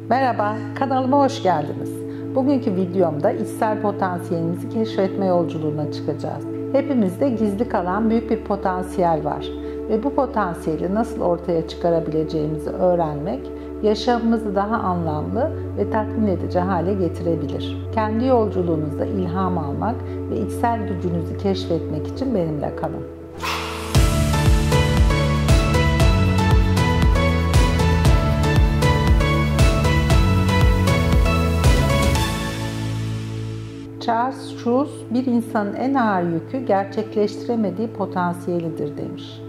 Merhaba, kanalıma hoş geldiniz. Bugünkü videomda içsel potansiyelimizi keşfetme yolculuğuna çıkacağız. Hepimizde gizli kalan büyük bir potansiyel var ve bu potansiyeli nasıl ortaya çıkarabileceğimizi öğrenmek, yaşamımızı daha anlamlı ve tatmin edici hale getirebilir. Kendi yolculuğunuzda ilham almak ve içsel gücünüzü keşfetmek için benimle kalın. Charles Schulz, bir insanın en ağır yükü gerçekleştiremediği potansiyelidir demiş.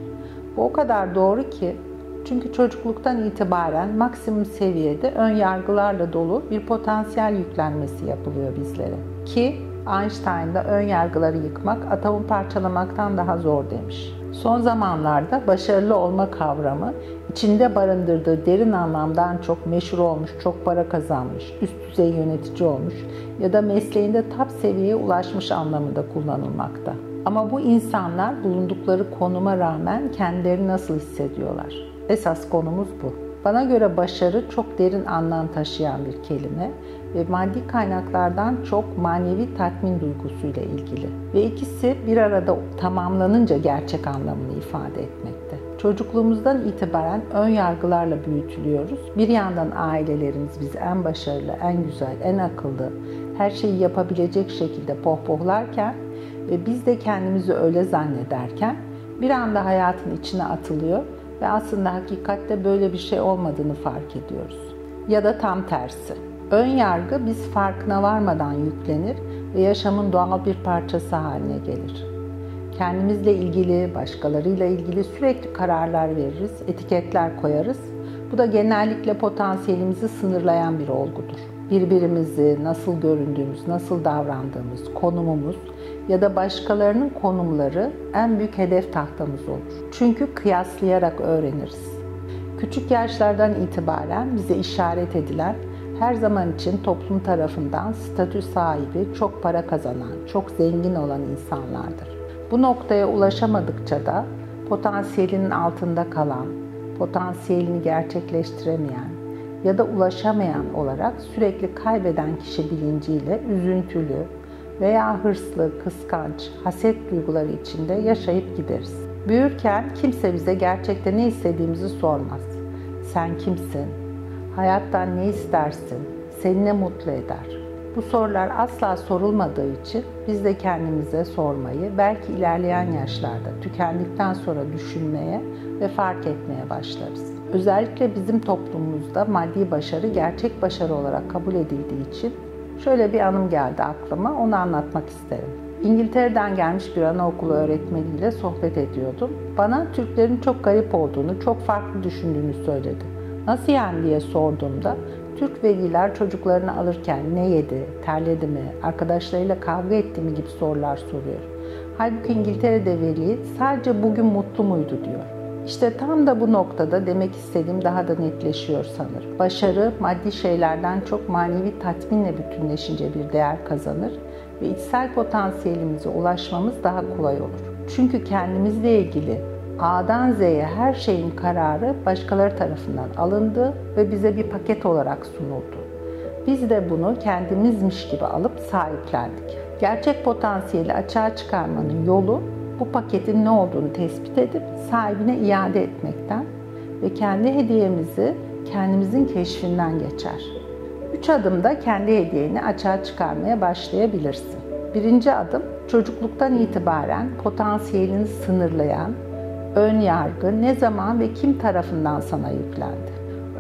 Bu o kadar doğru ki, çünkü çocukluktan itibaren maksimum seviyede ön yargılarla dolu bir potansiyel yüklenmesi yapılıyor bizlere. Ki Einstein'da ön yargıları yıkmak, atomu parçalamaktan daha zor demiş. Son zamanlarda başarılı olma kavramı, içinde barındırdığı derin anlamdan çok meşhur olmuş, çok para kazanmış, üst düzey yönetici olmuş ya da mesleğinde top seviyeye ulaşmış anlamında kullanılmakta. Ama bu insanlar bulundukları konuma rağmen kendilerini nasıl hissediyorlar? Esas konumuz bu. Bana göre başarı çok derin anlam taşıyan bir kelime ve maddi kaynaklardan çok manevi tatmin duygusuyla ilgili. Ve ikisi bir arada tamamlanınca gerçek anlamını ifade etmekte. Çocukluğumuzdan itibaren ön yargılarla büyütülüyoruz. Bir yandan ailelerimiz bizi en başarılı, en güzel, en akıllı, her şeyi yapabilecek şekilde pohpohlarken ve biz de kendimizi öyle zannederken bir anda hayatın içine atılıyor ve aslında hakikatte böyle bir şey olmadığını fark ediyoruz. Ya da tam tersi. Ön yargı biz farkına varmadan yüklenir ve yaşamın doğal bir parçası haline gelir. Kendimizle ilgili, başkalarıyla ilgili sürekli kararlar veririz, etiketler koyarız. Bu da genellikle potansiyelimizi sınırlayan bir olgudur. Birbirimizi, nasıl göründüğümüz, nasıl davrandığımız, konumumuz ya da başkalarının konumları en büyük hedef tahtamız olur. Çünkü kıyaslayarak öğreniriz. Küçük yaşlardan itibaren bize işaret edilen, her zaman için toplum tarafından statü sahibi, çok para kazanan, çok zengin olan insanlardır. Bu noktaya ulaşamadıkça da potansiyelinin altında kalan, potansiyelini gerçekleştiremeyen ya da ulaşamayan olarak sürekli kaybeden kişi bilinciyle üzüntülü veya hırslı, kıskanç, haset duyguları içinde yaşayıp gideriz. Büyürken kimse bize gerçekten ne istediğimizi sormaz. Sen kimsin? Hayattan ne istersin? Seni ne mutlu eder? Bu sorular asla sorulmadığı için biz de kendimize sormayı, belki ilerleyen yaşlarda tükendikten sonra düşünmeye ve fark etmeye başlarız. Özellikle bizim toplumumuzda maddi başarı gerçek başarı olarak kabul edildiği için şöyle bir anım geldi aklıma, onu anlatmak isterim. İngiltere'den gelmiş bir anaokulu öğretmeniyle sohbet ediyordum. Bana Türklerin çok garip olduğunu, çok farklı düşündüğünü söyledi. Nasıl yani diye sorduğumda, Türk veliler çocuklarını alırken ne yedi, terledi mi, arkadaşlarıyla kavga etti mi gibi sorular soruyor. Halbuki İngiltere'de veli sadece bugün mutlu muydu diyor. İşte tam da bu noktada demek istediğim daha da netleşiyor sanırım. Başarı maddi şeylerden çok manevi tatminle bütünleşince bir değer kazanır ve içsel potansiyelimize ulaşmamız daha kolay olur. Çünkü kendimizle ilgili A'dan Z'ye her şeyin kararı başkaları tarafından alındı ve bize bir paket olarak sunuldu. Biz de bunu kendimizmiş gibi alıp sahiplendik. Gerçek potansiyeli açığa çıkarmanın yolu bu paketin ne olduğunu tespit edip sahibine iade etmekten ve kendi hediyemizi kendimizin keşfinden geçer. 3 adımda kendi hediyeni açığa çıkarmaya başlayabilirsin. Birinci adım, çocukluktan itibaren potansiyelini sınırlayan ön yargı ne zaman ve kim tarafından sana yüklendi?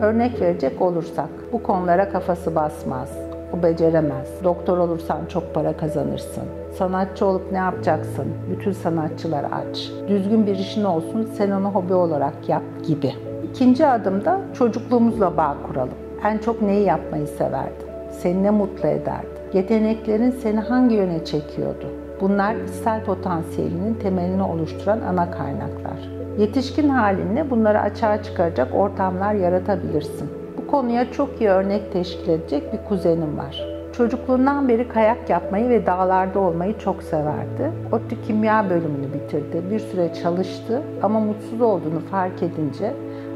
Örnek verecek olursak, bu konulara kafası basmaz, o beceremez, doktor olursan çok para kazanırsın, sanatçı olup ne yapacaksın, bütün sanatçılar aç, düzgün bir işin olsun, sen onu hobi olarak yap gibi. İkinci adımda çocukluğumuzla bağ kuralım. En çok neyi yapmayı severdin? Seni ne mutlu ederdi? Yeteneklerin seni hangi yöne çekiyordu? Bunlar içsel potansiyelinin temelini oluşturan ana kaynaklar. Yetişkin halinle bunları açığa çıkaracak ortamlar yaratabilirsin. Bu konuya çok iyi örnek teşkil edecek bir kuzenim var. Çocukluğundan beri kayak yapmayı ve dağlarda olmayı çok severdi. ODTÜ kimya bölümünü bitirdi. Bir süre çalıştı ama mutsuz olduğunu fark edince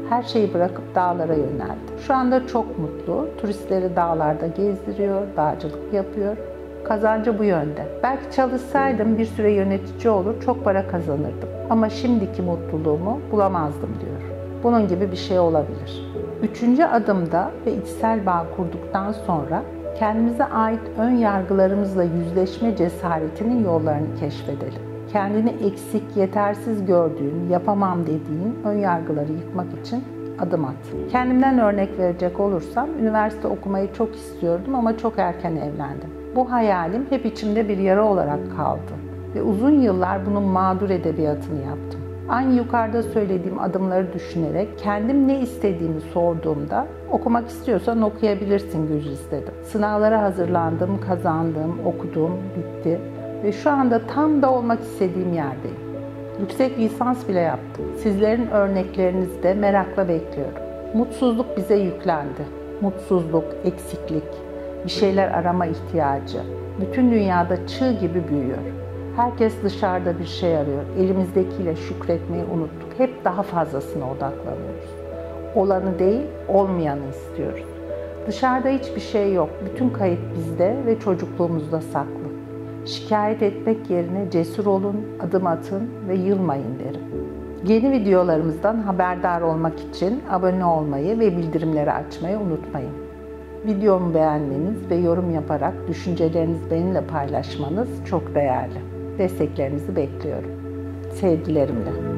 Her şeyi bırakıp dağlara yöneldi. Şu anda çok mutlu. Turistleri dağlarda gezdiriyor, dağcılık yapıyor. Kazancı bu yönde. Belki çalışsaydım bir süre yönetici olur, çok para kazanırdım. Ama şimdiki mutluluğumu bulamazdım diyor. Bunun gibi bir şey olabilir. Üçüncü adımda ve içsel bağ kurduktan sonra kendimize ait ön yargılarımızla yüzleşme cesaretinin yollarını keşfedelim. Kendini eksik, yetersiz gördüğün, yapamam dediğin ön yargıları yıkmak için adım at. Kendimden örnek verecek olursam, üniversite okumayı çok istiyordum ama çok erken evlendim. Bu hayalim hep içimde bir yara olarak kaldı ve uzun yıllar bunun mağdur edebiyatını yaptım. Aynı yukarıda söylediğim adımları düşünerek kendim ne istediğimi sorduğumda okumak istiyorsan okuyabilirsin Gülriz dedim. Sınavlara hazırlandım, kazandım, okudum, bitti ve şu anda tam da olmak istediğim yerdeyim. Yüksek lisans bile yaptım. Sizlerin örneklerinizi de merakla bekliyorum. Mutsuzluk bize yüklendi. Mutsuzluk, eksiklik, bir şeyler arama ihtiyacı. Bütün dünyada çığ gibi büyüyor. Herkes dışarıda bir şey arıyor. Elimizdekiyle şükretmeyi unuttuk. Hep daha fazlasına odaklanıyoruz. Olanı değil, olmayanı istiyoruz. Dışarıda hiçbir şey yok. Bütün kayıt bizde ve çocukluğumuzda saklı. Şikayet etmek yerine cesur olun, adım atın ve yılmayın derim. Yeni videolarımızdan haberdar olmak için abone olmayı ve bildirimleri açmayı unutmayın. Videomu beğenmeniz ve yorum yaparak düşüncelerinizi benimle paylaşmanız çok değerli. Desteklerinizi bekliyorum. Sevgilerimle.